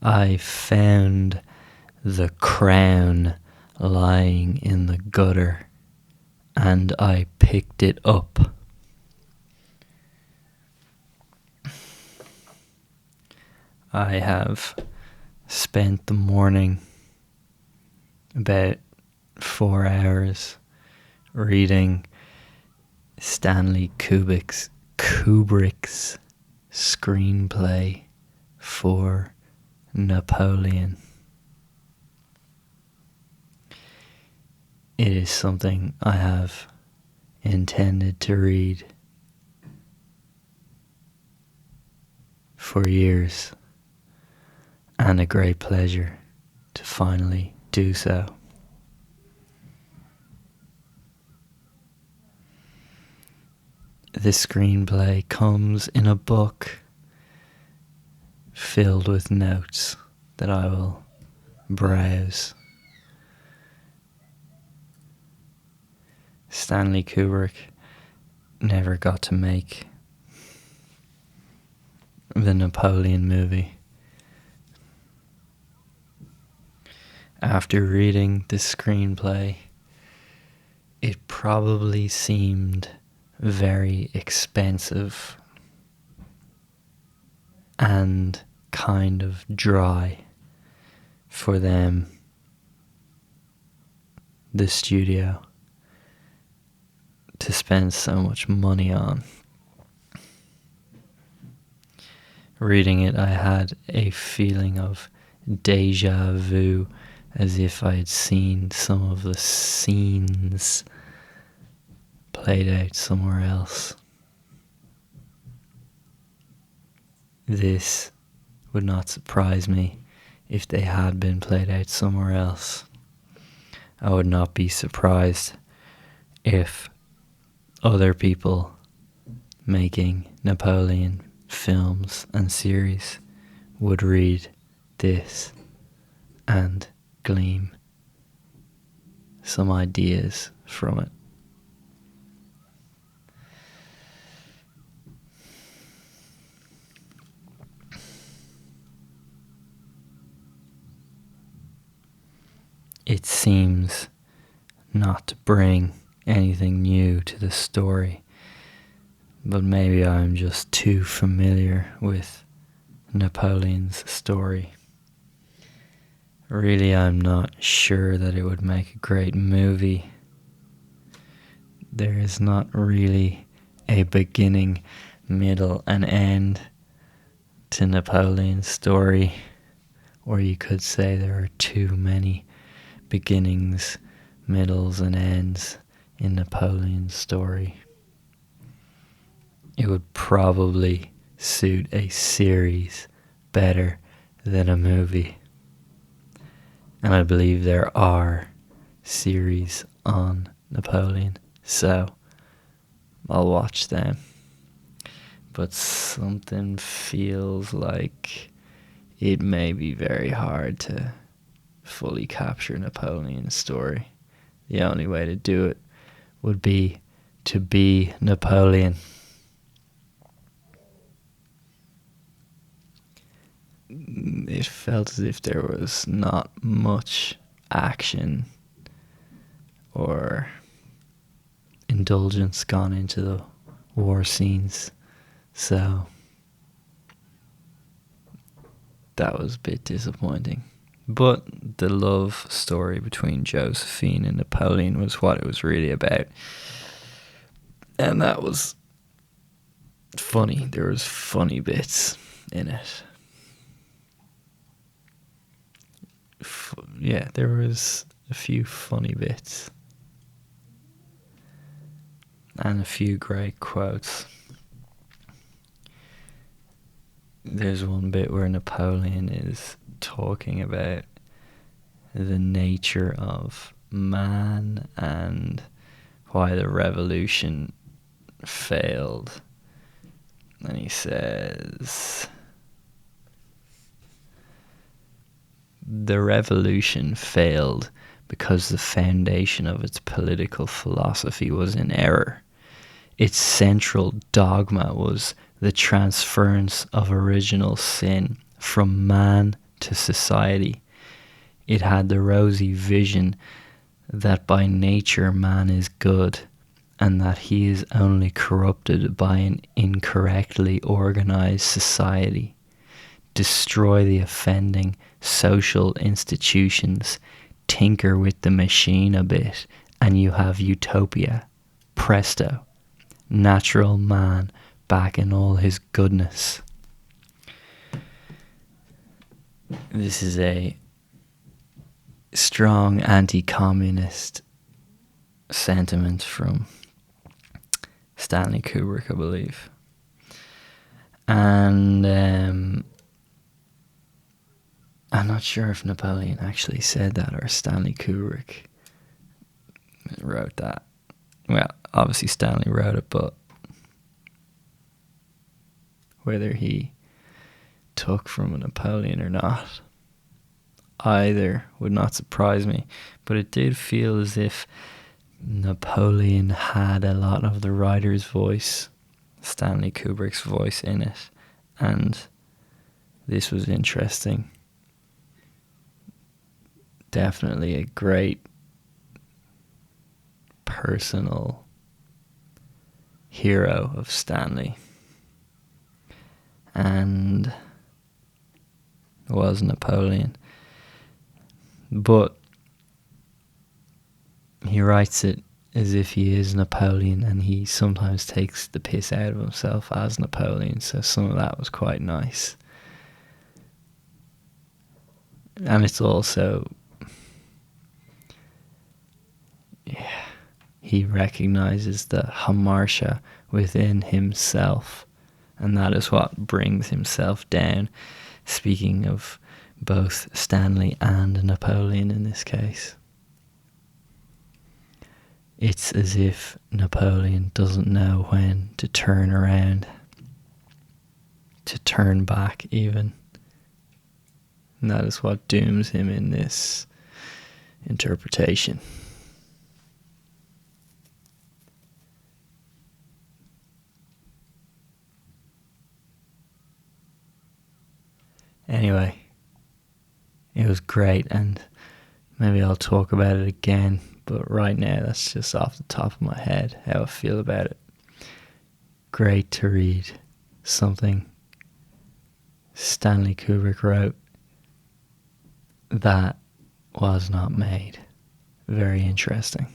I found the crown lying in the gutter, and I picked it up. I have spent the morning about 4 hours reading Stanley Kubrick's screenplay for Napoleon. It is something I have intended to read for years, and a great pleasure to finally do so. The screenplay comes in a book filled with notes that I will browse. Stanley Kubrick never got to make the Napoleon movie. After reading the screenplay, it probably seemed very expensive and kind of dry for them, the studio, to spend so much money on. Reading it, I had a feeling of deja vu, as if I had seen some of the scenes played out somewhere else. This would not surprise me if they had been played out somewhere else. I would not be surprised if other people making Napoleon films and series would read this and glean some ideas from it. It seems not to bring anything new to the story, but maybe I'm just too familiar with Napoleon's story. Really, I'm not sure that it would make a great movie. There is not really a beginning, middle, and end to Napoleon's story, or you could say there are too many beginnings, middles, and ends in Napoleon's story. It would probably suit a series better than a movie. And I believe there are series on Napoleon, so I'll watch them. But something feels like it may be very hard to fully capture Napoleon's story. The only way to do it would be to be Napoleon. It felt as if there was not much action or indulgence gone into the war scenes, so that was a bit disappointing. But the love story between Josephine and Napoleon was what it was really about, and that was funny. There was funny bits in it. Yeah, there was a few funny bits and a few great quotes. There's one bit where Napoleon is talking about the nature of man and why the revolution failed. And he says, the revolution failed because the foundation of its political philosophy was in error. Its central dogma was the transference of original sin from man to society. It had the rosy vision that by nature man is good, and that he is only corrupted by an incorrectly organized society. Destroy the offending social institutions, tinker with the machine a bit, and you have utopia. Presto. Natural man back in all his goodness. This is a strong anti-communist sentiment from Stanley Kubrick, I believe. And I'm not sure if Napoleon actually said that or Stanley Kubrick wrote that. Well, obviously Stanley wrote it, but whether he took from a Napoleon or not, either would not surprise me. But it did feel as if Napoleon had a lot of the writer's voice, Stanley Kubrick's voice in it, and this was interesting. Definitely a great personal hero of Stanley, and was Napoleon. But he writes it as if he is Napoleon, and he sometimes takes the piss out of himself as Napoleon, so some of that was quite nice. And it's also, yeah, he recognizes the hamartia within himself, and that is what brings himself down. Speaking of both Stanley and Napoleon in this case. It's as if Napoleon doesn't know when to turn around, to turn back even. And that is what dooms him in this interpretation. Anyway, it was great, and maybe I'll talk about it again, but right now that's just off the top of my head how I feel about it. Great to read something Stanley Kubrick wrote that was not made. Very interesting.